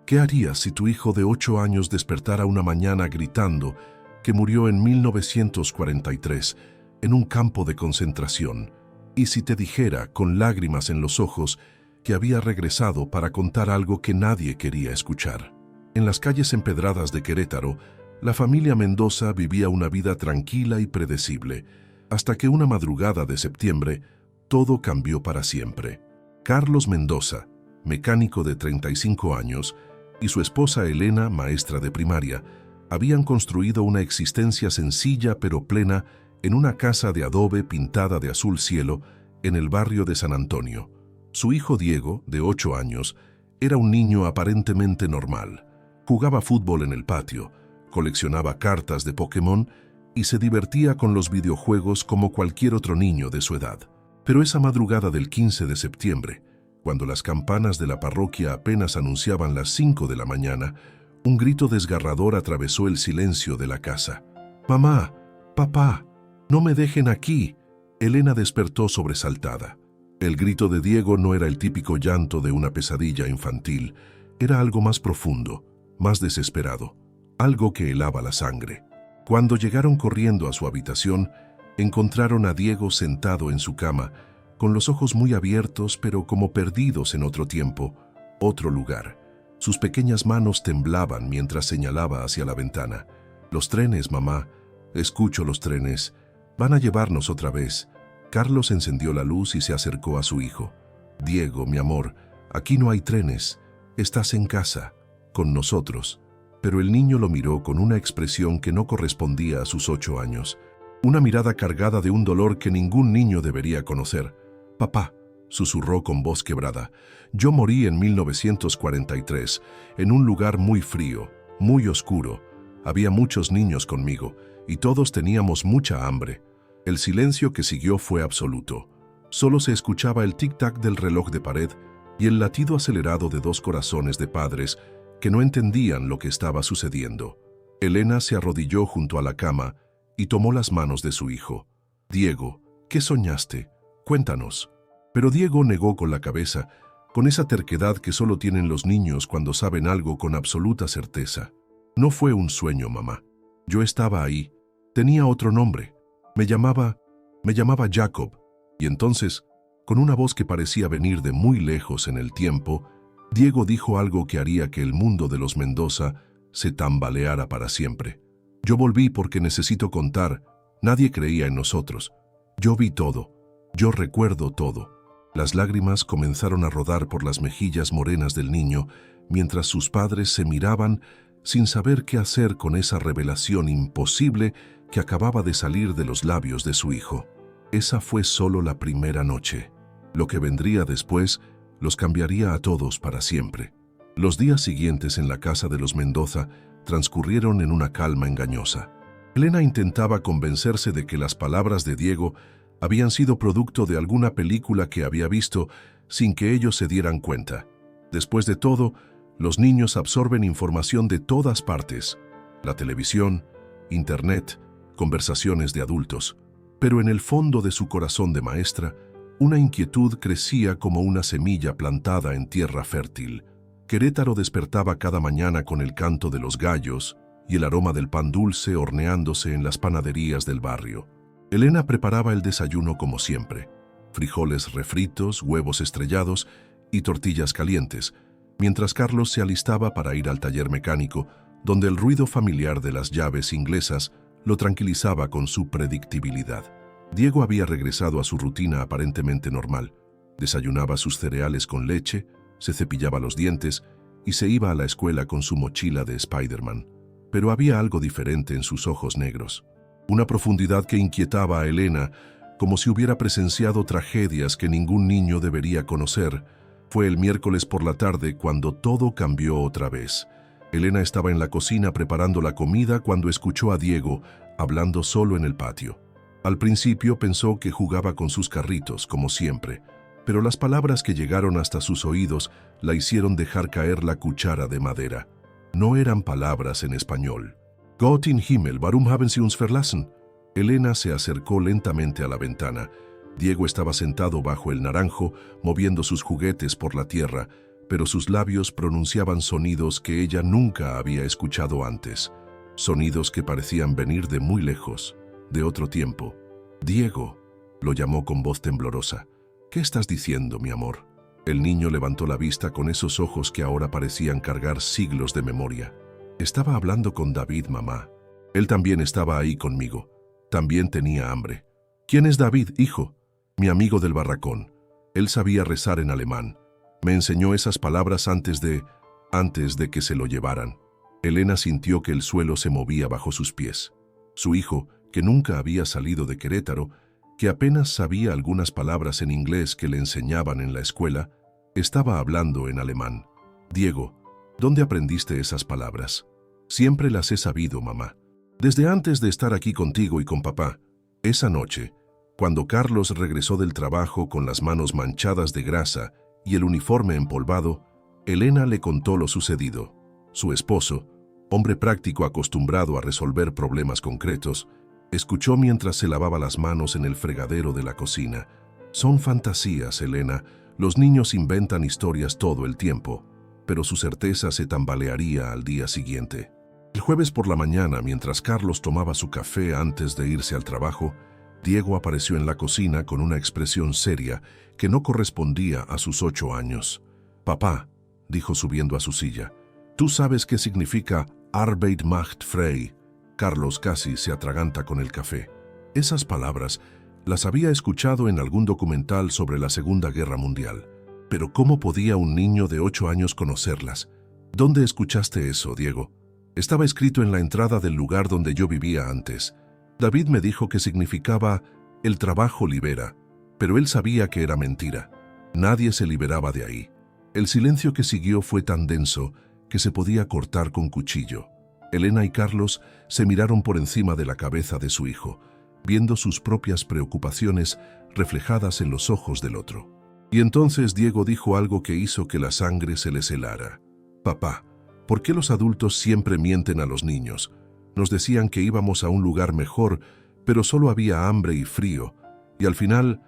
¿Qué harías si tu hijo de 8 años despertara una mañana gritando que murió en 1943 en un campo de concentración? Y si te dijera, con lágrimas en los ojos, que había regresado para contar algo que nadie quería escuchar. En las calles empedradas de Querétaro, la familia Mendoza vivía una vida tranquila y predecible, hasta que una madrugada de septiembre, todo cambió para siempre. Carlos Mendoza, mecánico de 35 años, y su esposa Elena, maestra de primaria, habían construido una existencia sencilla pero plena en una casa de adobe pintada de azul cielo en el barrio de San Antonio. Su hijo Diego, de 8 años, era un niño aparentemente normal. Jugaba fútbol en el patio, coleccionaba cartas de Pokémon y se divertía con los videojuegos como cualquier otro niño de su edad. Pero esa madrugada del 15 de septiembre, cuando las campanas de la parroquia apenas anunciaban las 5 de la mañana, un grito desgarrador atravesó el silencio de la casa. «¡Mamá! ¡Papá! ¡No me dejen aquí!». Elena despertó sobresaltada. El grito de Diego no era el típico llanto de una pesadilla infantil, era algo más profundo, más desesperado, algo que helaba la sangre. Cuando llegaron corriendo a su habitación, encontraron a Diego sentado en su cama, con los ojos muy abiertos pero como perdidos en otro tiempo, otro lugar. Sus pequeñas manos temblaban mientras señalaba hacia la ventana. «Los trenes, mamá. Escucho los trenes. Van a llevarnos otra vez». Carlos encendió la luz y se acercó a su hijo. «Diego, mi amor, aquí no hay trenes. Estás en casa, con nosotros». Pero el niño lo miró con una expresión que no correspondía a sus 8 años. Una mirada cargada de un dolor que ningún niño debería conocer. «Papá», susurró con voz quebrada, «yo morí en 1943, en un lugar muy frío, muy oscuro. Había muchos niños conmigo, y todos teníamos mucha hambre». El silencio que siguió fue absoluto. Solo se escuchaba el tic-tac del reloj de pared y el latido acelerado de 2 corazones de padres que no entendían lo que estaba sucediendo. Elena se arrodilló junto a la cama y tomó las manos de su hijo. «Diego, ¿qué soñaste? Cuéntanos». Pero Diego negó con la cabeza, con esa terquedad que solo tienen los niños cuando saben algo con absoluta certeza. «No fue un sueño, mamá. Yo estaba ahí. Tenía otro nombre. Me llamaba Jacob». Y entonces, con una voz que parecía venir de muy lejos en el tiempo, Diego dijo algo que haría que el mundo de los Mendoza se tambaleara para siempre. «Yo volví porque necesito contar. Nadie creía en nosotros. Yo vi todo. Yo recuerdo todo». Las lágrimas comenzaron a rodar por las mejillas morenas del niño, mientras sus padres se miraban sin saber qué hacer con esa revelación imposible que acababa de salir de los labios de su hijo. Esa fue solo la primera noche. Lo que vendría después los cambiaría a todos para siempre. Los días siguientes en la casa de los Mendoza transcurrieron en una calma engañosa. Elena intentaba convencerse de que las palabras de Diego habían sido producto de alguna película que había visto sin que ellos se dieran cuenta. Después de todo, los niños absorben información de todas partes: la televisión, internet, conversaciones de adultos. Pero en el fondo de su corazón de maestra, una inquietud crecía como una semilla plantada en tierra fértil. Querétaro despertaba cada mañana con el canto de los gallos y el aroma del pan dulce horneándose en las panaderías del barrio. Elena preparaba el desayuno como siempre: frijoles refritos, huevos estrellados y tortillas calientes, mientras Carlos se alistaba para ir al taller mecánico, donde el ruido familiar de las llaves inglesas lo tranquilizaba con su predictibilidad. Diego había regresado a su rutina aparentemente normal. Desayunaba sus cereales con leche, se cepillaba los dientes y se iba a la escuela con su mochila de Spider-Man. Pero había algo diferente en sus ojos negros. Una profundidad que inquietaba a Elena, como si hubiera presenciado tragedias que ningún niño debería conocer. Fue el miércoles por la tarde cuando todo cambió otra vez. Elena estaba en la cocina preparando la comida cuando escuchó a Diego hablando solo en el patio. Al principio pensó que jugaba con sus carritos, como siempre, pero las palabras que llegaron hasta sus oídos la hicieron dejar caer la cuchara de madera. No eran palabras en español. «Gott in Himmel, warum haben Sie uns verlassen?» Elena se acercó lentamente a la ventana. Diego estaba sentado bajo el naranjo, moviendo sus juguetes por la tierra, pero sus labios pronunciaban sonidos que ella nunca había escuchado antes, sonidos que parecían venir de muy lejos, de otro tiempo. «Diego», lo llamó con voz temblorosa. «¿Qué estás diciendo, mi amor?» El niño levantó la vista con esos ojos que ahora parecían cargar siglos de memoria. «Estaba hablando con David, mamá. Él también estaba ahí conmigo. También tenía hambre». «¿Quién es David, hijo?» «Mi amigo del barracón. Él sabía rezar en alemán. Me enseñó esas palabras antes de que se lo llevaran». Elena sintió que el suelo se movía bajo sus pies. Su hijo, que nunca había salido de Querétaro, que apenas sabía algunas palabras en inglés que le enseñaban en la escuela, estaba hablando en alemán. «Diego, ¿dónde aprendiste esas palabras?» «Siempre las he sabido, mamá. Desde antes de estar aquí contigo y con papá». Esa noche, cuando Carlos regresó del trabajo con las manos manchadas de grasa y el uniforme empolvado, Elena le contó lo sucedido. Su esposo, hombre práctico acostumbrado a resolver problemas concretos, escuchó mientras se lavaba las manos en el fregadero de la cocina. «Son fantasías, Elena. Los niños inventan historias todo el tiempo», pero su certeza se tambalearía al día siguiente. El jueves por la mañana, mientras Carlos tomaba su café antes de irse al trabajo, Diego apareció en la cocina con una expresión seria que no correspondía a sus 8 años. «Papá», dijo subiendo a su silla, «¿tú sabes qué significa Arbeit macht frei?» Carlos casi se atraganta con el café. Esas palabras las había escuchado en algún documental sobre la Segunda Guerra Mundial. Pero ¿cómo podía un niño de 8 años conocerlas? ¿Dónde escuchaste eso, Diego? Estaba escrito en la entrada del lugar donde yo vivía antes. David me dijo que significaba «el trabajo libera», pero él sabía que era mentira. Nadie se liberaba de ahí. El silencio que siguió fue tan denso que se podía cortar con cuchillo. Elena y Carlos se miraron por encima de la cabeza de su hijo, viendo sus propias preocupaciones reflejadas en los ojos del otro. Y entonces Diego dijo algo que hizo que la sangre se les helara. «Papá, ¿por qué los adultos siempre mienten a los niños? Nos decían que íbamos a un lugar mejor, pero solo había hambre y frío, y al final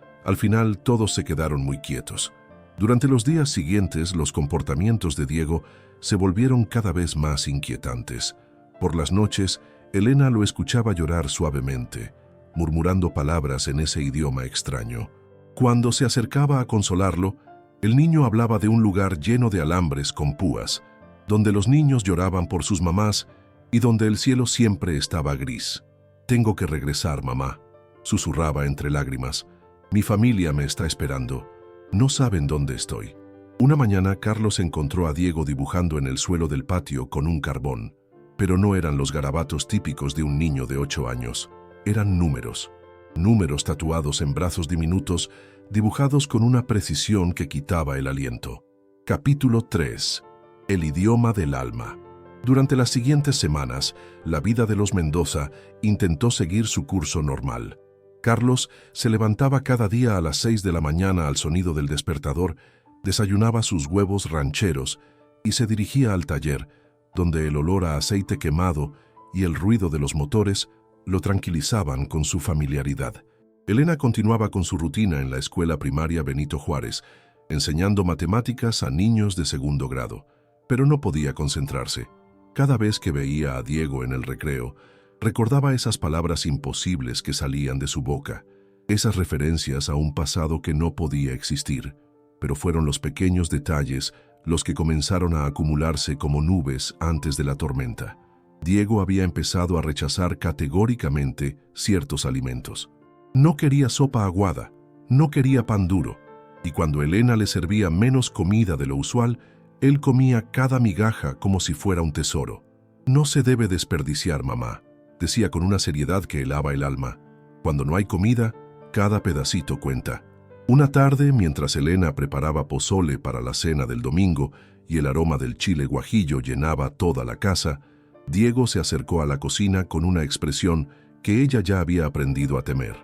todos se quedaron muy quietos». Durante los días siguientes, los comportamientos de Diego se volvieron cada vez más inquietantes. Por las noches, Elena lo escuchaba llorar suavemente, murmurando palabras en ese idioma extraño. Cuando se acercaba a consolarlo, el niño hablaba de un lugar lleno de alambres con púas, donde los niños lloraban por sus mamás y donde el cielo siempre estaba gris. «Tengo que regresar, mamá», susurraba entre lágrimas. «Mi familia me está esperando. No saben dónde estoy». Una mañana, Carlos encontró a Diego dibujando en el suelo del patio con un carbón. Pero no eran los garabatos típicos de un niño de 8 años. Eran números. Números tatuados en brazos diminutos, dibujados con una precisión que quitaba el aliento. Capítulo 3. El idioma del alma. Durante las siguientes semanas, la vida de los Mendoza intentó seguir su curso normal. Carlos se levantaba cada día a las 6 de la mañana al sonido del despertador, desayunaba sus huevos rancheros y se dirigía al taller, donde el olor a aceite quemado y el ruido de los motores lo tranquilizaban con su familiaridad. Elena continuaba con su rutina en la escuela primaria Benito Juárez, enseñando matemáticas a niños de 2º grado, pero no podía concentrarse. Cada vez que veía a Diego en el recreo, recordaba esas palabras imposibles que salían de su boca, esas referencias a un pasado que no podía existir, pero fueron los pequeños detalles los que comenzaron a acumularse como nubes antes de la tormenta. Diego había empezado a rechazar categóricamente ciertos alimentos. No quería sopa aguada, no quería pan duro, y cuando Elena le servía menos comida de lo usual, él comía cada migaja como si fuera un tesoro. «No se debe desperdiciar, mamá», decía con una seriedad que helaba el alma. «Cuando no hay comida, cada pedacito cuenta». Una tarde, mientras Elena preparaba pozole para la cena del domingo y el aroma del chile guajillo llenaba toda la casa, Diego se acercó a la cocina con una expresión que ella ya había aprendido a temer.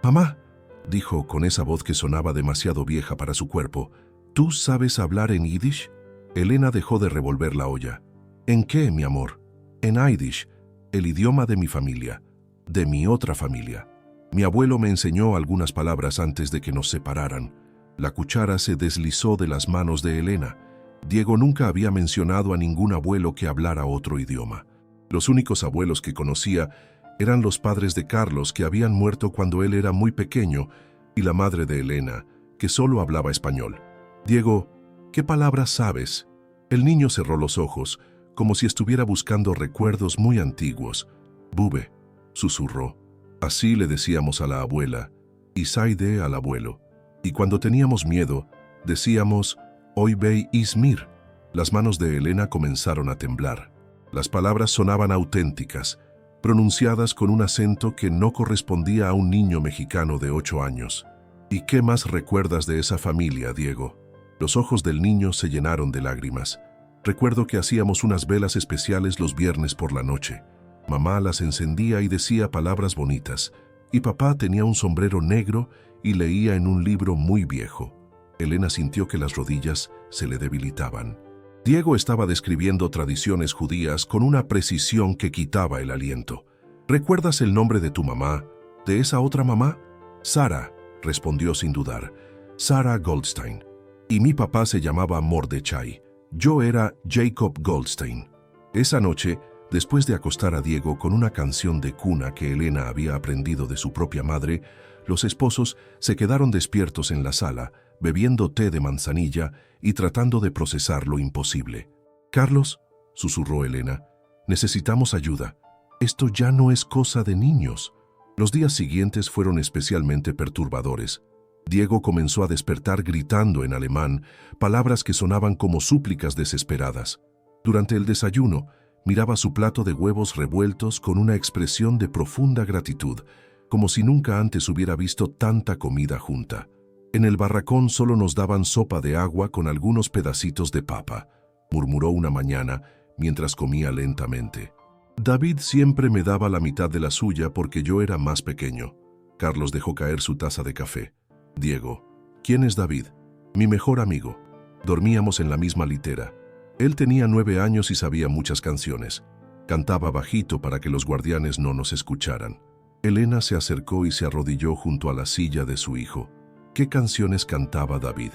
«Mamá», dijo con esa voz que sonaba demasiado vieja para su cuerpo, «¿tú sabes hablar en yiddish?» Elena dejó de revolver la olla. «¿En qué, mi amor?» «En yiddish, el idioma de mi familia, de mi otra familia. Mi abuelo me enseñó algunas palabras antes de que nos separaran». La cuchara se deslizó de las manos de Elena Diego nunca había mencionado a ningún abuelo que hablara otro idioma. Los únicos abuelos que conocía eran los padres de Carlos, que habían muerto cuando él era muy pequeño, y la madre de Elena, que solo hablaba español. Diego, ¿qué palabras sabes? El niño cerró los ojos, como si estuviera buscando recuerdos muy antiguos. Bube, susurró. Así le decíamos a la abuela, y Saide al abuelo. Y cuando teníamos miedo, decíamos, Hoy Bey Izmir. Las manos de Elena comenzaron a temblar. Las palabras sonaban auténticas, pronunciadas con un acento que no correspondía a un niño mexicano de 8 años. ¿Y qué más recuerdas de esa familia, Diego? Los ojos del niño se llenaron de lágrimas. Recuerdo que hacíamos unas velas especiales los viernes por la noche. Mamá las encendía y decía palabras bonitas, y papá tenía un sombrero negro y leía en un libro muy viejo. Elena sintió que las rodillas se le debilitaban. Diego estaba describiendo tradiciones judías con una precisión que quitaba el aliento. ¿Recuerdas el nombre de tu mamá? ¿De esa otra mamá? Sara, respondió sin dudar. Sara Goldstein. Y mi papá se llamaba Mordechai. Yo era Jacob Goldstein. Esa noche, después de acostar a Diego con una canción de cuna que Elena había aprendido de su propia madre, los esposos se quedaron despiertos en la sala, bebiendo té de manzanilla y tratando de procesar lo imposible. «Carlos», susurró Elena, «necesitamos ayuda. Esto ya no es cosa de niños». Los días siguientes fueron especialmente perturbadores. Diego comenzó a despertar gritando en alemán, palabras que sonaban como súplicas desesperadas. Durante el desayuno, miraba su plato de huevos revueltos con una expresión de profunda gratitud, como si nunca antes hubiera visto tanta comida junta. En el barracón solo nos daban sopa de agua con algunos pedacitos de papa, murmuró una mañana mientras comía lentamente. David siempre me daba la mitad de la suya porque yo era más pequeño. Carlos dejó caer su taza de café. Diego, ¿quién es David? Mi mejor amigo. Dormíamos en la misma litera. Él tenía 9 años y sabía muchas canciones. Cantaba bajito para que los guardianes no nos escucharan. Elena se acercó y se arrodilló junto a la silla de su hijo. ¿Qué canciones cantaba David?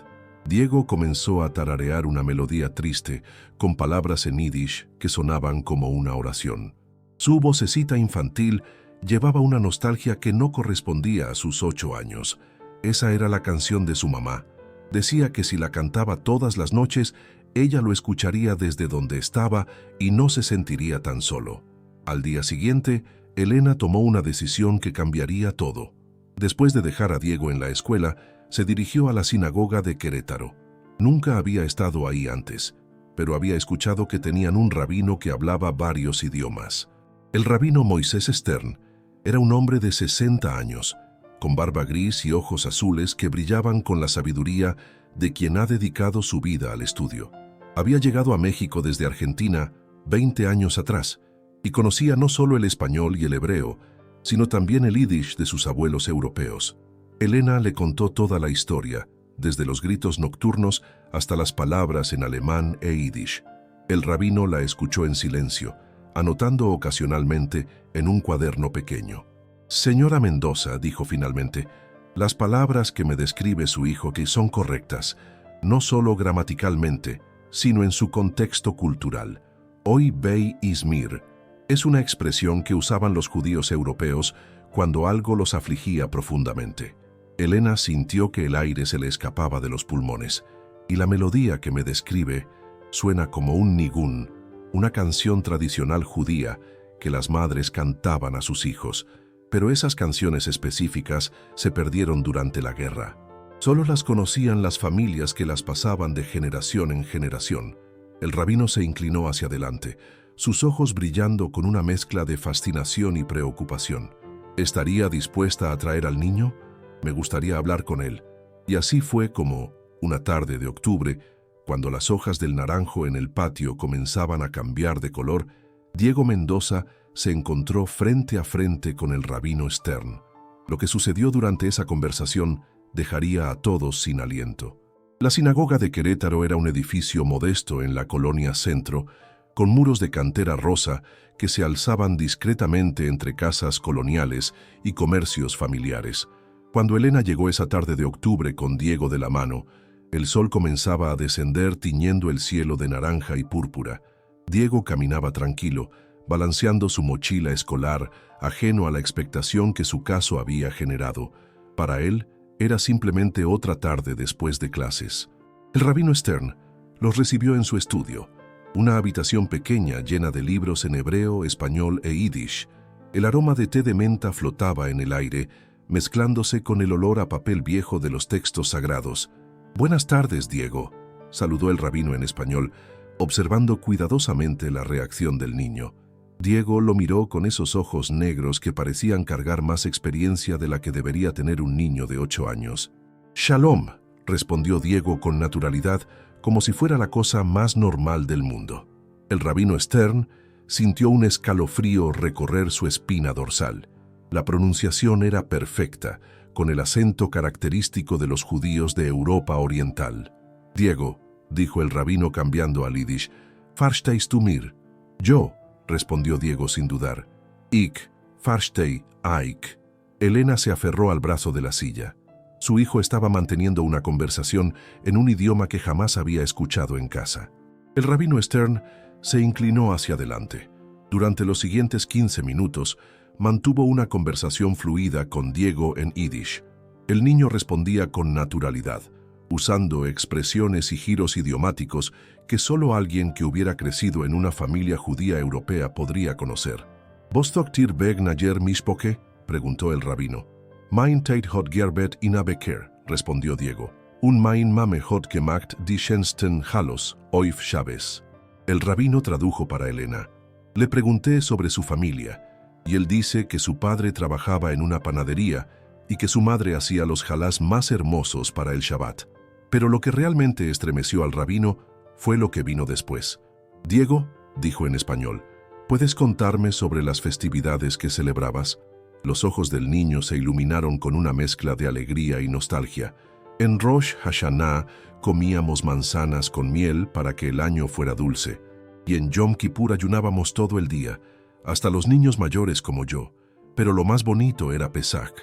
Diego comenzó a tararear una melodía triste, con palabras en yiddish que sonaban como una oración. Su vocecita infantil llevaba una nostalgia que no correspondía a sus 8 años. Esa era la canción de su mamá. Decía que si la cantaba todas las noches, ella lo escucharía desde donde estaba y no se sentiría tan solo. Al día siguiente, Elena tomó una decisión que cambiaría todo. Después de dejar a Diego en la escuela, se dirigió a la sinagoga de Querétaro. Nunca había estado ahí antes, pero había escuchado que tenían un rabino que hablaba varios idiomas. El rabino Moisés Stern era un hombre de 60 años, con barba gris y ojos azules que brillaban con la sabiduría de quien ha dedicado su vida al estudio. Había llegado a México desde Argentina 20 años atrás y conocía no solo el español y el hebreo, sino también el yiddish de sus abuelos europeos. Elena le contó toda la historia, desde los gritos nocturnos hasta las palabras en alemán e yiddish. El rabino la escuchó en silencio, anotando ocasionalmente en un cuaderno pequeño. «Señora Mendoza», dijo finalmente, «las palabras que me describe su hijo que son correctas, no solo gramaticalmente, sino en su contexto cultural. Hoy Bey Izmir es una expresión que usaban los judíos europeos cuando algo los afligía profundamente». Elena sintió que el aire se le escapaba de los pulmones, y la melodía que me describe suena como un nigún, una canción tradicional judía que las madres cantaban a sus hijos, pero esas canciones específicas se perdieron durante la guerra. Solo las conocían las familias que las pasaban de generación en generación. El rabino se inclinó hacia adelante, sus ojos brillando con una mezcla de fascinación y preocupación. ¿Estaría dispuesta a traer al niño? Me gustaría hablar con él. Y así fue como, una tarde de octubre, cuando las hojas del naranjo en el patio comenzaban a cambiar de color, Diego Mendoza se encontró frente a frente con el rabino Stern. Lo que sucedió durante esa conversación dejaría a todos sin aliento. La sinagoga de Querétaro era un edificio modesto en la colonia Centro, con muros de cantera rosa que se alzaban discretamente entre casas coloniales y comercios familiares. Cuando Elena llegó esa tarde de octubre con Diego de la mano, El sol comenzaba a descender tiñendo el cielo de naranja y púrpura. Diego caminaba tranquilo, balanceando su mochila escolar, ajeno a la expectación que su caso había generado. Para él, era simplemente otra tarde después de clases. El rabino Stern los recibió en su estudio, una habitación pequeña llena de libros en hebreo, español e yiddish. El aroma de té de menta flotaba en el aire, mezclándose con el olor a papel viejo de los textos sagrados. «Buenas tardes, Diego», saludó el rabino en español, observando cuidadosamente la reacción del niño. Diego lo miró con esos ojos negros que parecían cargar más experiencia de la que debería tener un niño de 8 años. «Shalom», respondió Diego con naturalidad, como si fuera la cosa más normal del mundo. El rabino Stern sintió un escalofrío recorrer su espina dorsal. La pronunciación era perfecta, con el acento característico de los judíos de Europa Oriental. «Diego», dijo el rabino cambiando al yiddish, «Verstehst du mir?» «Yo», respondió Diego sin dudar. «Ich verstehe euch». Elena se aferró al brazo de la silla. Su hijo estaba manteniendo una conversación en un idioma que jamás había escuchado en casa. El rabino Stern se inclinó hacia adelante. Durante los siguientes 15 minutos, mantuvo una conversación fluida con Diego en yiddish. El niño respondía con naturalidad, usando expresiones y giros idiomáticos que solo alguien que hubiera crecido en una familia judía europea podría conocer. «¿Vos doktir weg nayer mishpoke?» preguntó el rabino. «Mein Tate hot gerbet in a Beker», respondió Diego. «Un mein Mame hot gemacht die schönsten Halos, oif Shabbes». El rabino tradujo para Elena. «Le pregunté sobre su familia, y él dice que su padre trabajaba en una panadería y que su madre hacía los jalás más hermosos para el Shabbat». Pero lo que realmente estremeció al rabino fue lo que vino después. «Diego», dijo en español, «¿puedes contarme sobre las festividades que celebrabas?» Los ojos del niño se iluminaron con una mezcla de alegría y nostalgia. «En Rosh Hashanah comíamos manzanas con miel para que el año fuera dulce, y en Yom Kippur ayunábamos todo el día, hasta los niños mayores como yo. Pero lo más bonito era Pesach».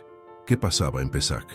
¿Qué pasaba en Pesach?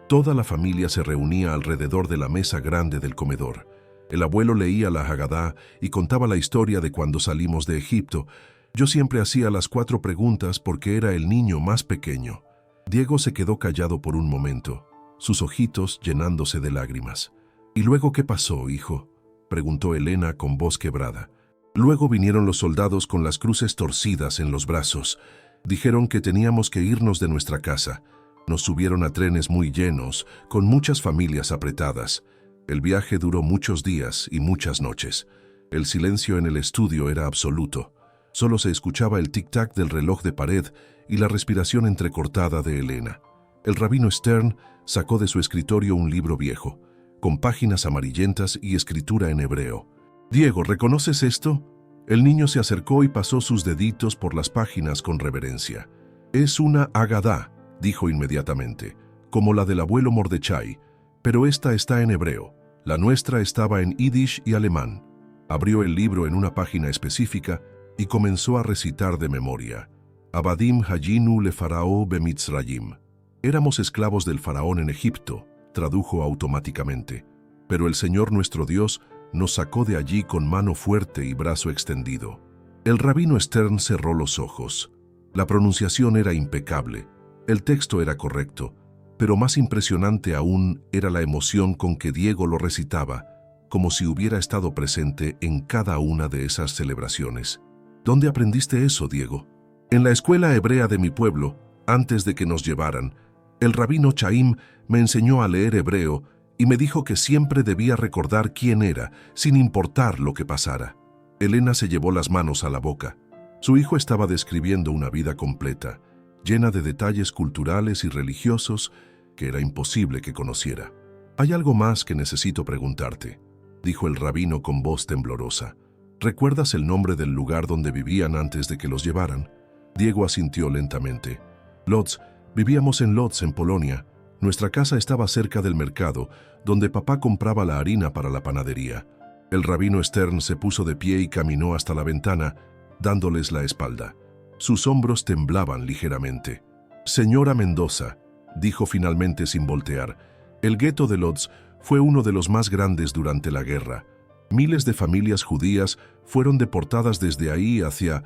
Toda la familia se reunía alrededor de la mesa grande del comedor. El abuelo leía la Hagadá y contaba la historia de cuando salimos de Egipto. Yo siempre hacía las 4 preguntas porque era el niño más pequeño. Diego se quedó callado por un momento, sus ojitos llenándose de lágrimas. «¿Y luego qué pasó, hijo?», preguntó Elena con voz quebrada. «Luego vinieron los soldados con las cruces torcidas en los brazos. Dijeron que teníamos que irnos de nuestra casa. Nos subieron a trenes muy llenos, con muchas familias apretadas. El viaje duró muchos días y muchas noches. El silencio en el estudio era absoluto. Solo se escuchaba el tic-tac del reloj de pared y la respiración entrecortada de Elena. El rabino Stern sacó de su escritorio un libro viejo, con páginas amarillentas y escritura en hebreo. «Diego, ¿reconoces esto?» El niño se acercó y pasó sus deditos por las páginas con reverencia. «Es una Hagadá», dijo inmediatamente, «como la del abuelo Mordechai, pero esta está en hebreo. La nuestra estaba en yiddish y alemán». Abrió el libro en una página específica y comenzó a recitar de memoria. «Abadim hayinu le faraó bemitzrayim». «Éramos esclavos del faraón en Egipto», tradujo automáticamente. «Pero el Señor nuestro Dios nos sacó de allí con mano fuerte y brazo extendido». El rabino Stern cerró los ojos. La pronunciación era impecable, el texto era correcto, pero más impresionante aún era la emoción con que Diego lo recitaba, como si hubiera estado presente en cada una de esas celebraciones. «¿Dónde aprendiste eso, Diego?» «En la escuela hebrea de mi pueblo, antes de que nos llevaran. El rabino Chaim me enseñó a leer hebreo y me dijo que siempre debía recordar quién era, sin importar lo que pasara». Elena se llevó las manos a la boca. Su hijo estaba describiendo una vida completa, llena de detalles culturales y religiosos que era imposible que conociera. «Hay algo más que necesito preguntarte», dijo el rabino con voz temblorosa. «¿Recuerdas el nombre del lugar donde vivían antes de que los llevaran?» Diego asintió lentamente. «Lodz. Vivíamos en Lodz, en Polonia. Nuestra casa estaba cerca del mercado, donde papá compraba la harina para la panadería». El rabino Stern se puso de pie y caminó hasta la ventana, dándoles la espalda. Sus hombros temblaban ligeramente. «Señora Mendoza», dijo finalmente sin voltear, «el gueto de Lodz Fue uno de los más grandes durante la guerra. Miles de familias judías fueron deportadas desde ahí hacia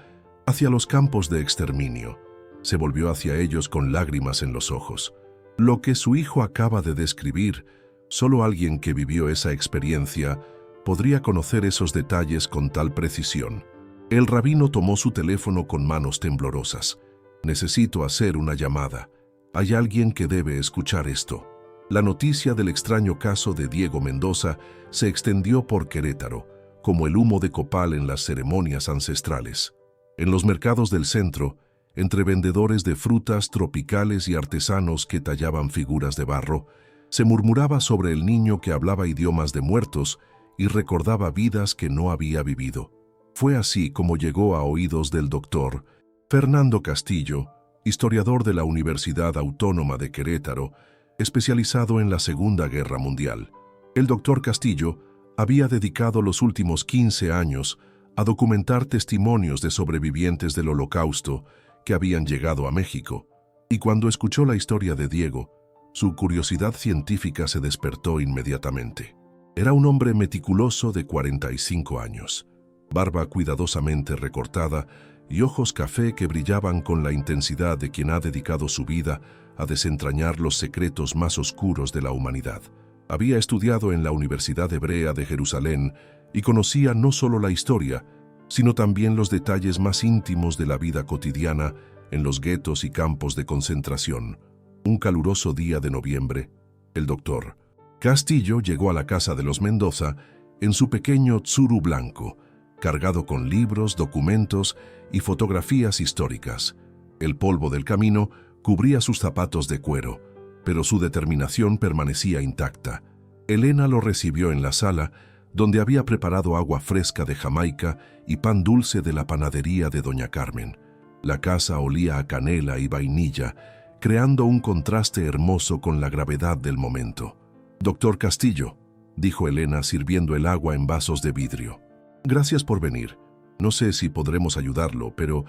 los campos de exterminio. Se volvió hacia ellos con lágrimas en los ojos. Lo que su hijo acaba de describir, solo alguien que vivió esa experiencia podría conocer esos detalles con tal precisión. El rabino tomó su teléfono con manos temblorosas. «Necesito hacer una llamada. Hay alguien que debe escuchar esto». La noticia del extraño caso de Diego Mendoza se extendió por Querétaro, como el humo de copal en las ceremonias ancestrales. En los mercados del centro, entre vendedores de frutas tropicales y artesanos que tallaban figuras de barro, se murmuraba sobre el niño que hablaba idiomas de muertos y recordaba vidas que no había vivido. Fue así como llegó a oídos del doctor Fernando Castillo, historiador de la Universidad Autónoma de Querétaro, especializado en la Segunda Guerra Mundial. El doctor Castillo había dedicado los últimos 15 años a documentar testimonios de sobrevivientes del Holocausto que habían llegado a México, y cuando escuchó la historia de Diego, su curiosidad científica se despertó inmediatamente. Era un hombre meticuloso de 45 años, barba cuidadosamente recortada y ojos café que brillaban con la intensidad de quien ha dedicado su vida a desentrañar los secretos más oscuros de la humanidad. Había estudiado en la Universidad Hebrea de Jerusalén y conocía no solo la historia, sino también los detalles más íntimos de la vida cotidiana en los guetos y campos de concentración. Un caluroso día de noviembre, el doctor Castillo llegó a la casa de los Mendoza en su pequeño Tsuru blanco, cargado con libros, documentos y fotografías históricas. El polvo del camino cubría sus zapatos de cuero, pero su determinación permanecía intacta. Elena lo recibió en la sala, donde había preparado agua fresca de Jamaica y pan dulce de la panadería de Doña Carmen. La casa olía a canela y vainilla, creando un contraste hermoso con la gravedad del momento. «Doctor Castillo», dijo Elena sirviendo el agua en vasos de vidrio. «Gracias por venir. No sé si podremos ayudarlo, pero...»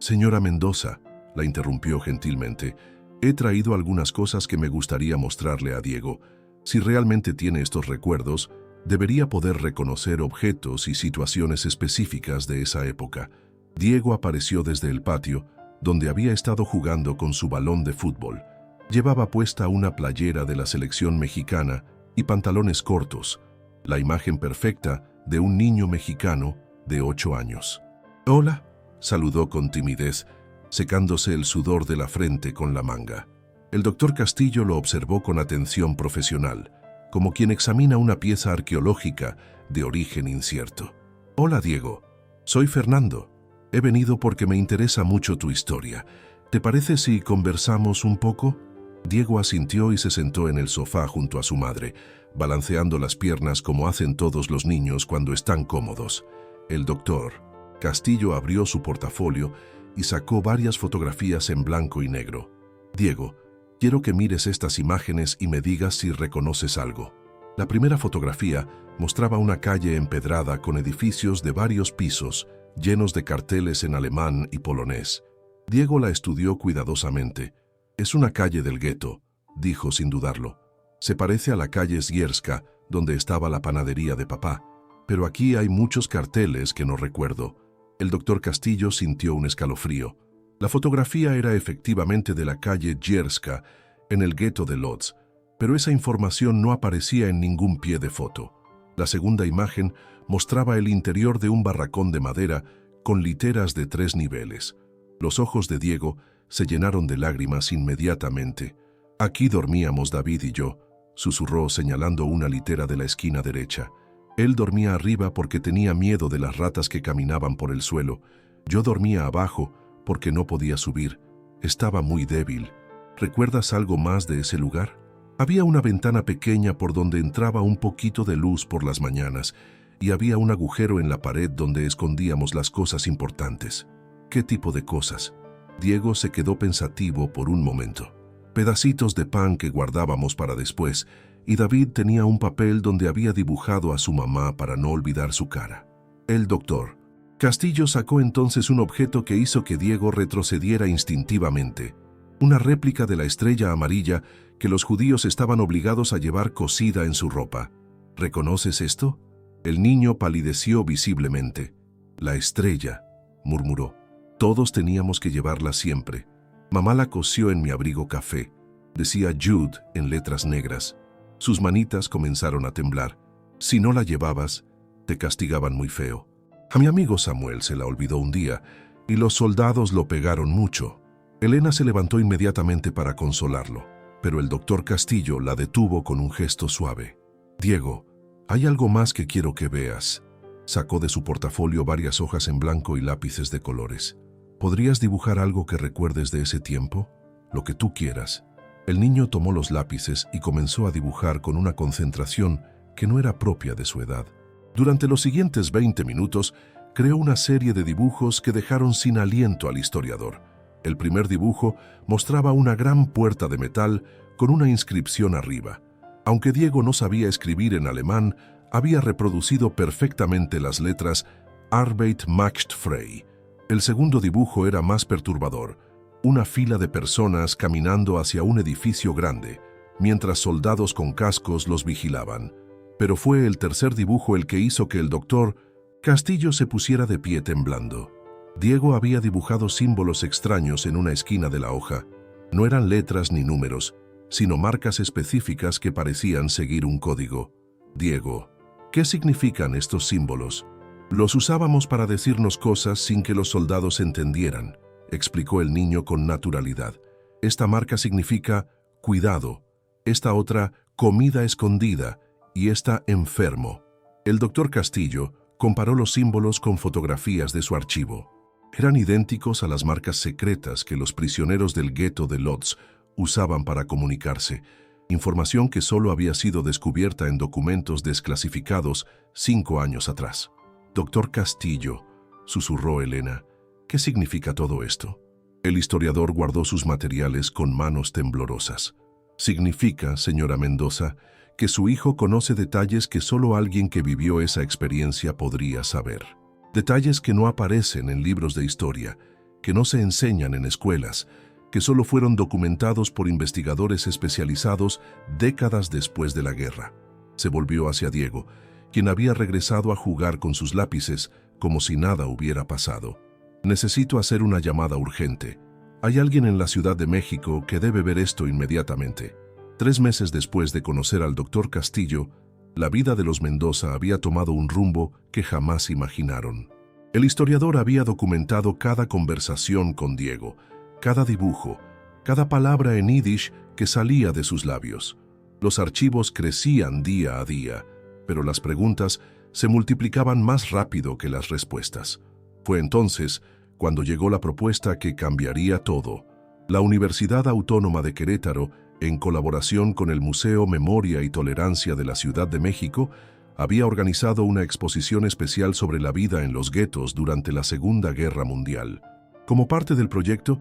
«Señora Mendoza», la interrumpió gentilmente, «he traído algunas cosas que me gustaría mostrarle a Diego. Si realmente tiene estos recuerdos, debería poder reconocer objetos y situaciones específicas de esa época». Diego apareció desde el patio, donde había estado jugando con su balón de fútbol. Llevaba puesta una playera de la selección mexicana y pantalones cortos, la imagen perfecta de un niño mexicano de 8 años. «Hola», saludó con timidez, secándose el sudor de la frente con la manga. El doctor Castillo lo observó con atención profesional, como quien examina una pieza arqueológica de origen incierto. «Hola, Diego. Soy Fernando. He venido porque me interesa mucho tu historia. ¿Te parece si conversamos un poco?» Diego asintió y se sentó en el sofá junto a su madre, balanceando las piernas como hacen todos los niños cuando están cómodos. El doctor Castillo abrió su portafolio y sacó varias fotografías en blanco y negro. «Diego, quiero que mires estas imágenes y me digas si reconoces algo». La primera fotografía mostraba una calle empedrada con edificios de varios pisos, llenos de carteles en alemán y polonés. Diego la estudió cuidadosamente. «Es una calle del gueto», dijo sin dudarlo. «Se parece a la calle Zgierska, donde estaba la panadería de papá, pero aquí hay muchos carteles que no recuerdo». El doctor Castillo sintió un escalofrío. La fotografía era efectivamente de la calle Zgierska, en el gueto de Lodz, pero esa información no aparecía en ningún pie de foto. La segunda imagen mostraba el interior de un barracón de madera con literas de 3 niveles. Los ojos de Diego se llenaron de lágrimas inmediatamente. «Aquí dormíamos David y yo», susurró señalando una litera de la esquina derecha. «Él dormía arriba porque tenía miedo de las ratas que caminaban por el suelo. Yo dormía abajo porque no podía subir. Estaba muy débil. ¿Recuerdas algo más de ese lugar?» Había una ventana pequeña por donde entraba un poquito de luz por las mañanas y había un agujero en la pared donde escondíamos las cosas importantes. «¿Qué tipo de cosas?» Diego se quedó pensativo por un momento. «Pedacitos de pan que guardábamos para después, y David tenía un papel donde había dibujado a su mamá para no olvidar su cara». El doctor Castillo sacó entonces un objeto que hizo que Diego retrocediera instintivamente. una réplica de la estrella amarilla que los judíos estaban obligados a llevar cosida en su ropa. ¿Reconoces esto? El niño palideció visiblemente. La estrella, murmuró. Todos teníamos que llevarla siempre. Mamá la cosió en mi abrigo café. Decía Jude en letras negras. Sus manitas comenzaron a temblar. Si no la llevabas, te castigaban muy feo. A mi amigo Samuel se la olvidó un día y los soldados lo pegaron mucho. Elena se levantó inmediatamente para consolarlo, pero el doctor Castillo la detuvo con un gesto suave. Diego, hay algo más que quiero que veas. Sacó de su portafolio varias hojas en blanco y lápices de colores. ¿Podrías dibujar algo que recuerdes de ese tiempo? Lo que tú quieras. El niño tomó los lápices y comenzó a dibujar con una concentración que no era propia de su edad. Durante los siguientes 20 minutos, creó una serie de dibujos que dejaron sin aliento al historiador. El primer dibujo mostraba una gran puerta de metal con una inscripción arriba. Aunque Diego no sabía escribir en alemán, había reproducido perfectamente las letras Arbeit macht frei. El segundo dibujo era más perturbador, una fila de personas caminando hacia un edificio grande, mientras soldados con cascos los vigilaban. Pero fue el tercer dibujo el que hizo que el doctor Castillo se pusiera de pie temblando. Diego había dibujado símbolos extraños en una esquina de la hoja. No eran letras ni números, sino marcas específicas que parecían seguir un código. Diego, ¿qué significan estos símbolos? Los usábamos para decirnos cosas sin que los soldados entendieran, explicó el niño con naturalidad. Esta marca significa cuidado, esta otra comida escondida y esta enfermo. El doctor Castillo comparó los símbolos con fotografías de su archivo. Eran idénticos a las marcas secretas que los prisioneros del gueto de Lodz usaban para comunicarse, información que solo había sido descubierta en documentos desclasificados 5 años atrás. Doctor Castillo, susurró Elena, ¿qué significa todo esto? El historiador guardó sus materiales con manos temblorosas. Significa, señora Mendoza, que su hijo conoce detalles que solo alguien que vivió esa experiencia podría saber. Detalles que no aparecen en libros de historia, que no se enseñan en escuelas, que solo fueron documentados por investigadores especializados décadas después de la guerra. Se volvió hacia Diego, quien había regresado a jugar con sus lápices como si nada hubiera pasado. Necesito hacer una llamada urgente. Hay alguien en la Ciudad de México que debe ver esto inmediatamente. 3 meses después de conocer al doctor Castillo, la vida de los Mendoza había tomado un rumbo que jamás imaginaron. El historiador había documentado cada conversación con Diego, cada dibujo, cada palabra en yiddish que salía de sus labios. Los archivos crecían día a día, pero las preguntas se multiplicaban más rápido que las respuestas. Fue entonces cuando llegó la propuesta que cambiaría todo. La Universidad Autónoma de Querétaro, en colaboración con el Museo Memoria y Tolerancia de la Ciudad de México, había organizado una exposición especial sobre la vida en los guetos durante la Segunda Guerra Mundial. Como parte del proyecto,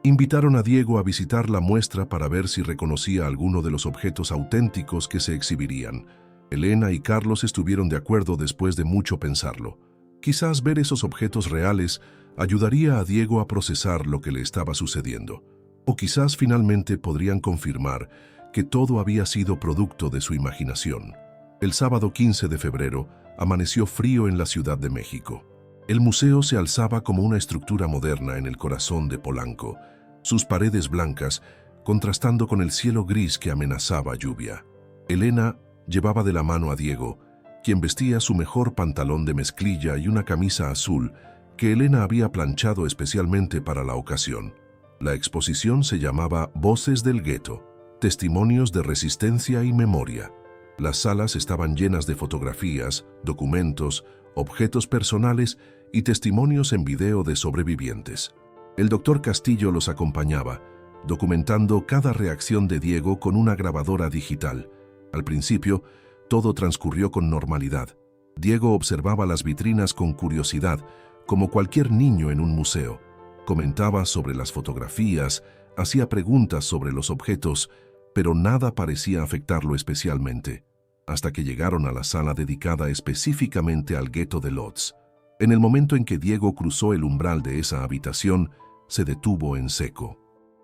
invitaron a Diego a visitar la muestra para ver si reconocía alguno de los objetos auténticos que se exhibirían. Elena y Carlos estuvieron de acuerdo después de mucho pensarlo. Quizás ver esos objetos reales ayudaría a Diego a procesar lo que le estaba sucediendo. O quizás finalmente podrían confirmar que todo había sido producto de su imaginación. El sábado 15 de febrero amaneció frío en la Ciudad de México. El museo se alzaba como una estructura moderna en el corazón de Polanco, sus paredes blancas contrastando con el cielo gris que amenazaba lluvia. Elena llevaba de la mano a Diego, quien vestía su mejor pantalón de mezclilla y una camisa azul que Elena había planchado especialmente para la ocasión. La exposición se llamaba Voces del Gueto, Testimonios de Resistencia y Memoria. Las salas estaban llenas de fotografías, documentos, objetos personales y testimonios en video de sobrevivientes. El doctor Castillo los acompañaba, documentando cada reacción de Diego con una grabadora digital. Al principio, todo transcurrió con normalidad. Diego observaba las vitrinas con curiosidad, como cualquier niño en un museo. Comentaba sobre las fotografías, hacía preguntas sobre los objetos, pero nada parecía afectarlo especialmente, hasta que llegaron a la sala dedicada específicamente al gueto de Lodz. En el momento en que Diego cruzó el umbral de esa habitación, se detuvo en seco.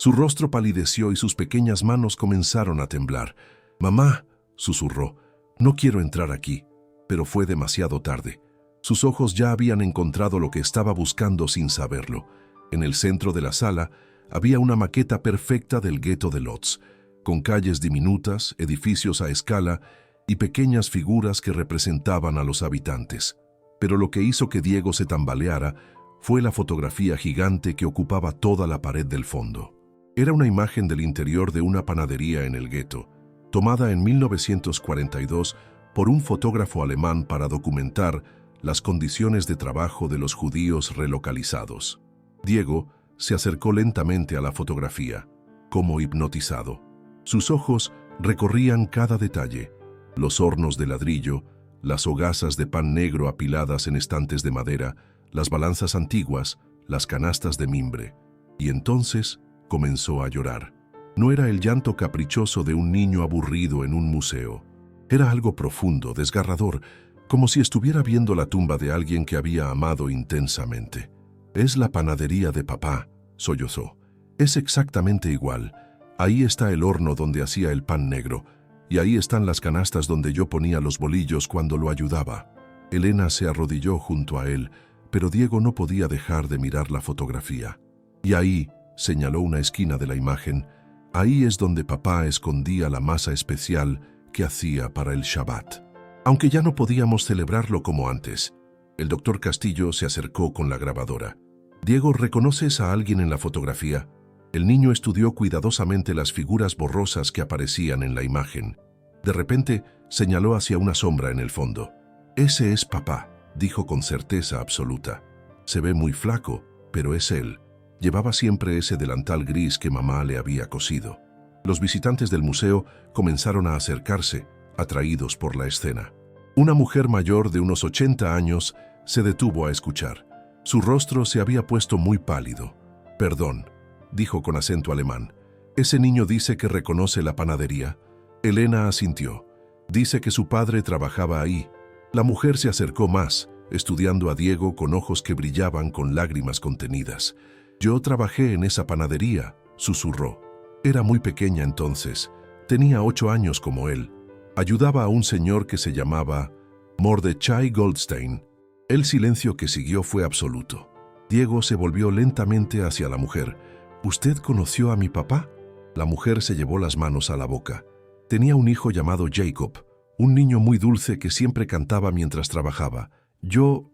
Su rostro palideció y sus pequeñas manos comenzaron a temblar. «Mamá», susurró, «no quiero entrar aquí». Pero fue demasiado tarde. Sus ojos ya habían encontrado lo que estaba buscando sin saberlo. En el centro de la sala había una maqueta perfecta del gueto de Lodz, con calles diminutas, edificios a escala y pequeñas figuras que representaban a los habitantes. Pero lo que hizo que Diego se tambaleara fue la fotografía gigante que ocupaba toda la pared del fondo. Era una imagen del interior de una panadería en el gueto, tomada en 1942 por un fotógrafo alemán para documentar las condiciones de trabajo de los judíos relocalizados. Diego se acercó lentamente a la fotografía, como hipnotizado. Sus ojos recorrían cada detalle: los hornos de ladrillo, las hogazas de pan negro apiladas en estantes de madera, las balanzas antiguas, las canastas de mimbre. Y entonces comenzó a llorar. No era el llanto caprichoso de un niño aburrido en un museo. Era algo profundo, desgarrador, como si estuviera viendo la tumba de alguien que había amado intensamente. «Es la panadería de papá», sollozó. «Es exactamente igual. Ahí está el horno donde hacía el pan negro, y ahí están las canastas donde yo ponía los bolillos cuando lo ayudaba». Elena se arrodilló junto a él, pero Diego no podía dejar de mirar la fotografía. «Y ahí», señaló una esquina de la imagen, «ahí es donde papá escondía la masa especial que hacía para el Shabbat». Aunque ya no podíamos celebrarlo como antes, el doctor Castillo se acercó con la grabadora. «Diego, ¿reconoces a alguien en la fotografía?» El niño estudió cuidadosamente las figuras borrosas que aparecían en la imagen. De repente, señaló hacia una sombra en el fondo. «Ese es papá», dijo con certeza absoluta. «Se ve muy flaco, pero es él. Llevaba siempre ese delantal gris que mamá le había cosido». Los visitantes del museo comenzaron a acercarse, atraídos por la escena. Una mujer mayor de unos 80 años se detuvo a escuchar. Su rostro se había puesto muy pálido. «Perdón», dijo con acento alemán. «¿Ese niño dice que reconoce la panadería?» Elena asintió. «Dice que su padre trabajaba ahí». La mujer se acercó más, estudiando a Diego con ojos que brillaban con lágrimas contenidas. «Yo trabajé en esa panadería», susurró. «Era muy pequeña entonces. Tenía 8 años como él. Ayudaba a un señor que se llamaba Mordechai Goldstein». El silencio que siguió fue absoluto. Diego se volvió lentamente hacia la mujer. «¿Usted conoció a mi papá?» La mujer se llevó las manos a la boca. «Tenía un hijo llamado Jacob, un niño muy dulce que siempre cantaba mientras trabajaba. Yo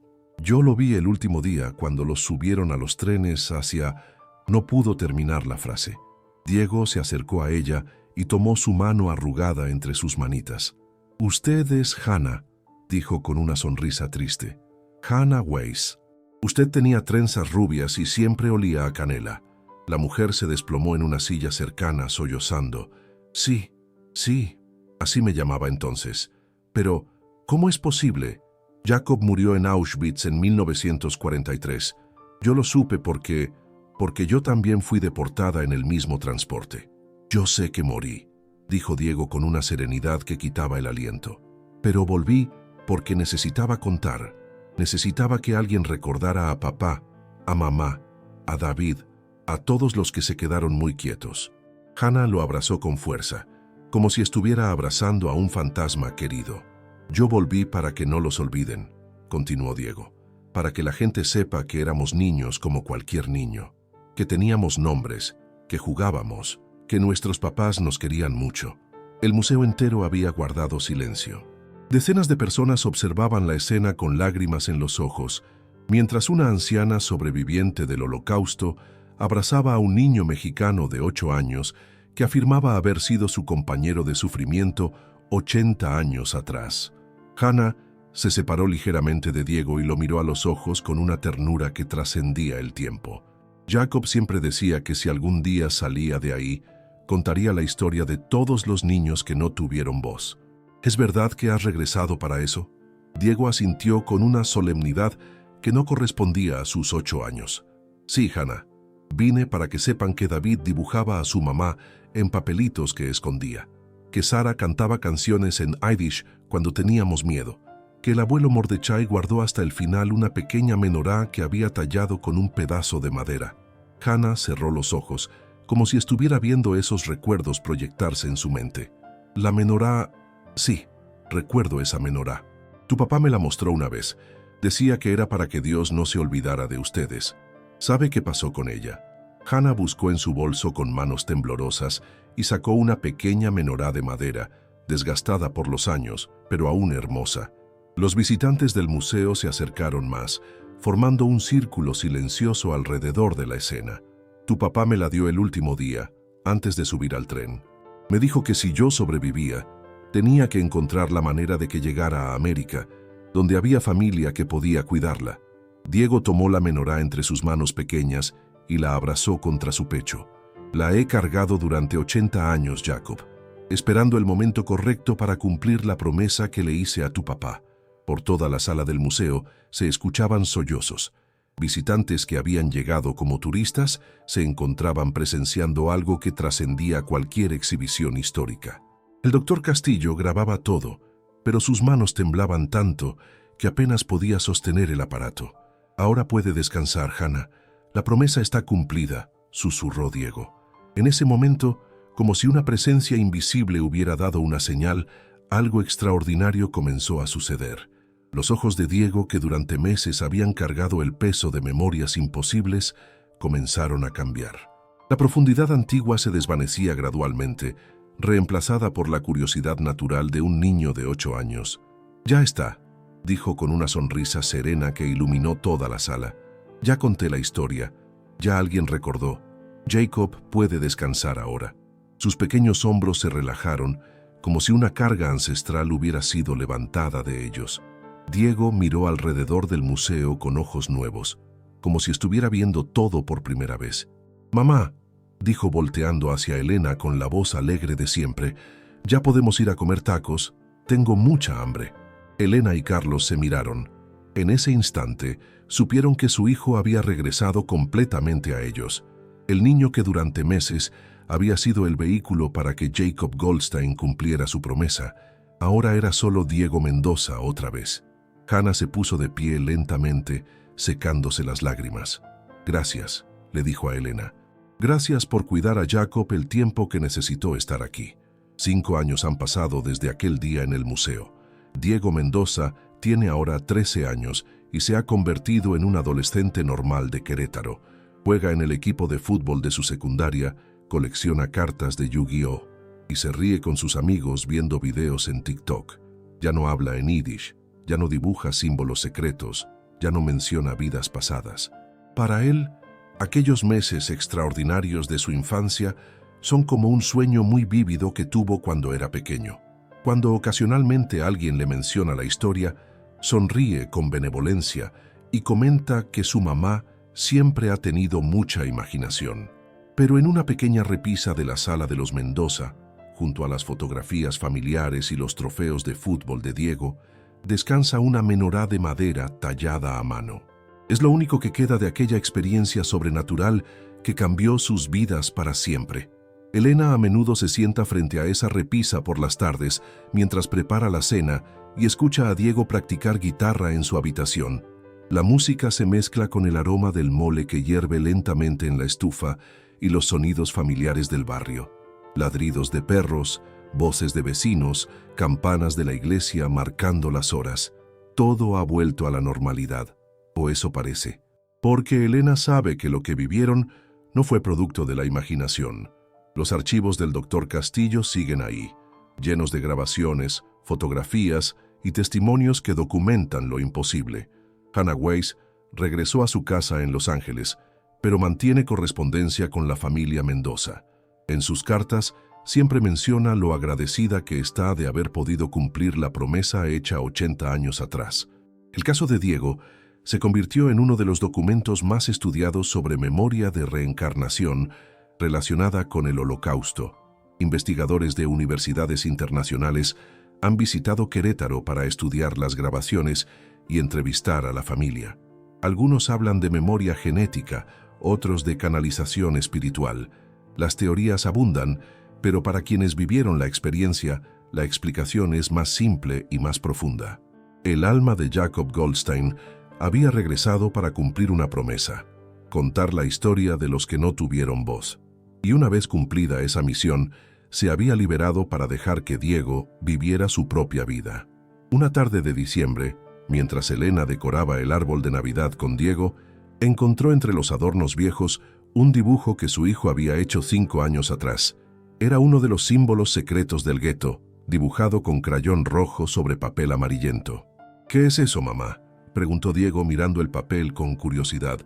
lo vi el último día cuando los subieron a los trenes hacia...». No pudo terminar la frase. Diego se acercó a ella y tomó su mano arrugada entre sus manitas. «Usted es Hannah», dijo con una sonrisa triste. «Hannah Weiss. Usted tenía trenzas rubias y siempre olía a canela». La mujer se desplomó en una silla cercana, sollozando. «Sí, así me llamaba entonces. Pero, ¿cómo es posible? Jacob murió en Auschwitz en 1943. Yo lo supe porque yo también fui deportada en el mismo transporte». «Yo sé que morí», dijo Diego con una serenidad que quitaba el aliento. «Pero volví porque necesitaba contar. Necesitaba que alguien recordara a papá, a mamá, a David, a todos los que se quedaron muy quietos». Hannah lo abrazó con fuerza, como si estuviera abrazando a un fantasma querido. «Yo volví para que no los olviden», continuó Diego, «para que la gente sepa que éramos niños como cualquier niño, que teníamos nombres, que jugábamos, que nuestros papás nos querían mucho». El museo entero había guardado silencio. Decenas de personas observaban la escena con lágrimas en los ojos, mientras una anciana sobreviviente del Holocausto abrazaba a un niño mexicano de 8 años que afirmaba haber sido su compañero de sufrimiento 80 años atrás. Hannah se separó ligeramente de Diego y lo miró a los ojos con una ternura que trascendía el tiempo. Jacob siempre decía que si algún día salía de ahí, contaría la historia de todos los niños que no tuvieron voz. «¿Es verdad que has regresado para eso?» Diego asintió con una solemnidad que no correspondía a sus 8 años. «Sí, Hannah. Vine para que sepan que David dibujaba a su mamá en papelitos que escondía, que Sara cantaba canciones en Yiddish cuando teníamos miedo, que el abuelo Mordechai guardó hasta el final una pequeña menorá que había tallado con un pedazo de madera». Hannah cerró los ojos, como si estuviera viendo esos recuerdos proyectarse en su mente. La menorá... Sí, recuerdo esa menorá. Tu papá me la mostró una vez. Decía que era para que Dios no se olvidara de ustedes. ¿Sabe qué pasó con ella? Hannah buscó en su bolso con manos temblorosas y sacó una pequeña menorá de madera, desgastada por los años, pero aún hermosa. Los visitantes del museo se acercaron más, formando un círculo silencioso alrededor de la escena. Tu papá me la dio el último día, antes de subir al tren. Me dijo que si yo sobrevivía, tenía que encontrar la manera de que llegara a América, donde había familia que podía cuidarla. Diego tomó la menorá entre sus manos pequeñas y la abrazó contra su pecho. La he cargado durante 80 años, Jacob, esperando el momento correcto para cumplir la promesa que le hice a tu papá. Por toda la sala del museo se escuchaban sollozos. Visitantes que habían llegado como turistas se encontraban presenciando algo que trascendía cualquier exhibición histórica. El doctor Castillo grababa todo, pero sus manos temblaban tanto que apenas podía sostener el aparato. Ahora puede descansar, Hannah. La promesa está cumplida, susurró Diego. En ese momento, como si una presencia invisible hubiera dado una señal, algo extraordinario comenzó a suceder. Los ojos de Diego, que durante meses habían cargado el peso de memorias imposibles, comenzaron a cambiar. La profundidad antigua se desvanecía gradualmente, reemplazada por la curiosidad natural de un niño de 8 años. «Ya está», dijo con una sonrisa serena que iluminó toda la sala. «Ya conté la historia. Ya alguien recordó. Jacob puede descansar ahora». Sus pequeños hombros se relajaron, como si una carga ancestral hubiera sido levantada de ellos. Diego miró alrededor del museo con ojos nuevos, como si estuviera viendo todo por primera vez. «Mamá», dijo volteando hacia Elena con la voz alegre de siempre, «ya podemos ir a comer tacos. Tengo mucha hambre». Elena y Carlos se miraron. En ese instante, supieron que su hijo había regresado completamente a ellos. El niño que durante meses había sido el vehículo para que Jacob Goldstein cumpliera su promesa, ahora era solo Diego Mendoza otra vez. Hannah se puso de pie lentamente, secándose las lágrimas. «Gracias», le dijo a Elena. «Gracias por cuidar a Jacob el tiempo que necesitó estar aquí. 5 años han pasado desde aquel día en el museo. Diego Mendoza tiene ahora 13 años y se ha convertido en un adolescente normal de Querétaro. Juega en el equipo de fútbol de su secundaria, colecciona cartas de Yu-Gi-Oh! Y se ríe con sus amigos viendo videos en TikTok. Ya no habla en yiddish, ya no dibuja símbolos secretos, ya no menciona vidas pasadas. Para él, aquellos meses extraordinarios de su infancia son como un sueño muy vívido que tuvo cuando era pequeño. Cuando ocasionalmente alguien le menciona la historia, sonríe con benevolencia y comenta que su mamá siempre ha tenido mucha imaginación. Pero en una pequeña repisa de la sala de los Mendoza, junto a las fotografías familiares y los trofeos de fútbol de Diego, descansa una menorá de madera tallada a mano. Es lo único que queda de aquella experiencia sobrenatural que cambió sus vidas para siempre. Elena a menudo se sienta frente a esa repisa por las tardes mientras prepara la cena y escucha a Diego practicar guitarra en su habitación. La música se mezcla con el aroma del mole que hierve lentamente en la estufa y los sonidos familiares del barrio. Ladridos de perros, voces de vecinos, campanas de la iglesia marcando las horas. Todo ha vuelto a la normalidad, o eso parece. Porque Elena sabe que lo que vivieron no fue producto de la imaginación. Los archivos del doctor Castillo siguen ahí, llenos de grabaciones, fotografías y testimonios que documentan lo imposible. Hannah Weiss regresó a su casa en Los Ángeles, pero mantiene correspondencia con la familia Mendoza. En sus cartas, siempre menciona lo agradecida que está de haber podido cumplir la promesa hecha 80 años atrás. El caso de Diego se convirtió en uno de los documentos más estudiados sobre memoria de reencarnación relacionada con el Holocausto. Investigadores de universidades internacionales han visitado Querétaro para estudiar las grabaciones y entrevistar a la familia. Algunos hablan de memoria genética, otros de canalización espiritual. Las teorías abundan, pero para quienes vivieron la experiencia, la explicación es más simple y más profunda. El alma de Jacob Goldstein había regresado para cumplir una promesa: contar la historia de los que no tuvieron voz. Y una vez cumplida esa misión, se había liberado para dejar que Diego viviera su propia vida. Una tarde de diciembre, mientras Elena decoraba el árbol de Navidad con Diego, encontró entre los adornos viejos un dibujo que su hijo había hecho 5 años atrás. Era uno de los símbolos secretos del gueto, dibujado con crayón rojo sobre papel amarillento. «¿Qué es eso, mamá?», preguntó Diego mirando el papel con curiosidad.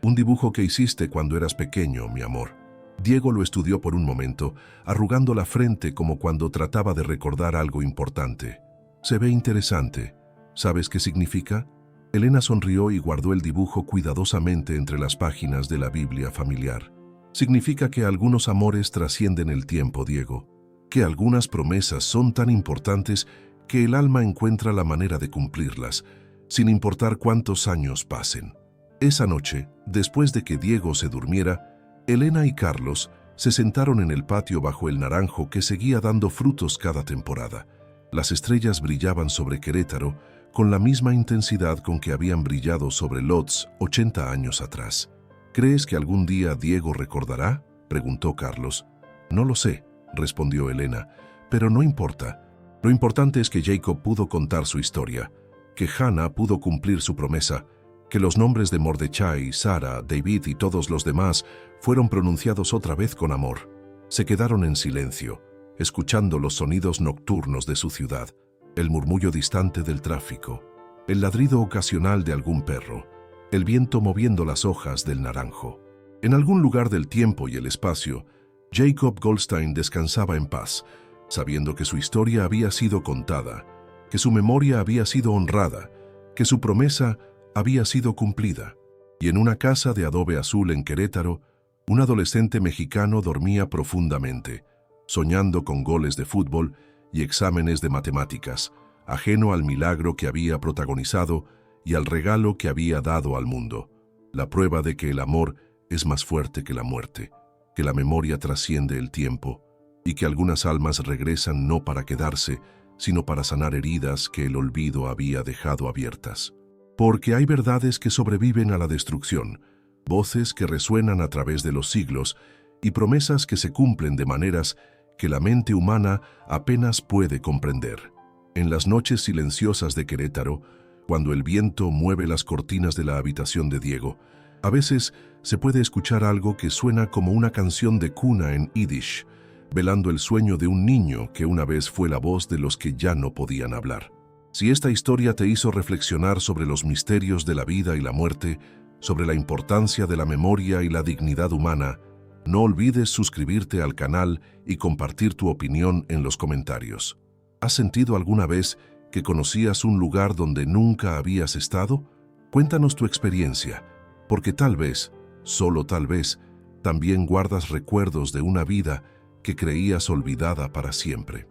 «Un dibujo que hiciste cuando eras pequeño, mi amor». Diego lo estudió por un momento, arrugando la frente como cuando trataba de recordar algo importante. «Se ve interesante. ¿Sabes qué significa?». Elena sonrió y guardó el dibujo cuidadosamente entre las páginas de la Biblia familiar. «Significa que algunos amores trascienden el tiempo, Diego. Que algunas promesas son tan importantes que el alma encuentra la manera de cumplirlas, sin importar cuántos años pasen». Esa noche, después de que Diego se durmiera, Elena y Carlos se sentaron en el patio bajo el naranjo que seguía dando frutos cada temporada. Las estrellas brillaban sobre Querétaro con la misma intensidad con que habían brillado sobre Lodz 80 años atrás. «¿Crees que algún día Diego recordará?», preguntó Carlos. «No lo sé», respondió Elena, «pero no importa. Lo importante es que Jacob pudo contar su historia, que Hannah pudo cumplir su promesa, que los nombres de Mordechai, Sara, David y todos los demás fueron pronunciados otra vez con amor». Se quedaron en silencio, escuchando los sonidos nocturnos de su ciudad, el murmullo distante del tráfico, el ladrido ocasional de algún perro, el viento moviendo las hojas del naranjo. En algún lugar del tiempo y el espacio, Jacob Goldstein descansaba en paz, sabiendo que su historia había sido contada, que su memoria había sido honrada, que su promesa había sido cumplida. Y en una casa de adobe azul en Querétaro, un adolescente mexicano dormía profundamente, soñando con goles de fútbol y exámenes de matemáticas, ajeno al milagro que había protagonizado y al regalo que había dado al mundo, la prueba de que el amor es más fuerte que la muerte, que la memoria trasciende el tiempo y que algunas almas regresan no para quedarse, sino para sanar heridas que el olvido había dejado abiertas. Porque hay verdades que sobreviven a la destrucción, voces que resuenan a través de los siglos y promesas que se cumplen de maneras que la mente humana apenas puede comprender. En las noches silenciosas de Querétaro, cuando el viento mueve las cortinas de la habitación de Diego, a veces se puede escuchar algo que suena como una canción de cuna en yiddish, velando el sueño de un niño que una vez fue la voz de los que ya no podían hablar. Si esta historia te hizo reflexionar sobre los misterios de la vida y la muerte, sobre la importancia de la memoria y la dignidad humana, no olvides suscribirte al canal y compartir tu opinión en los comentarios. ¿Has sentido alguna vez que conocías un lugar donde nunca habías estado? Cuéntanos tu experiencia, porque tal vez, solo tal vez, también guardas recuerdos de una vida que creías olvidada para siempre.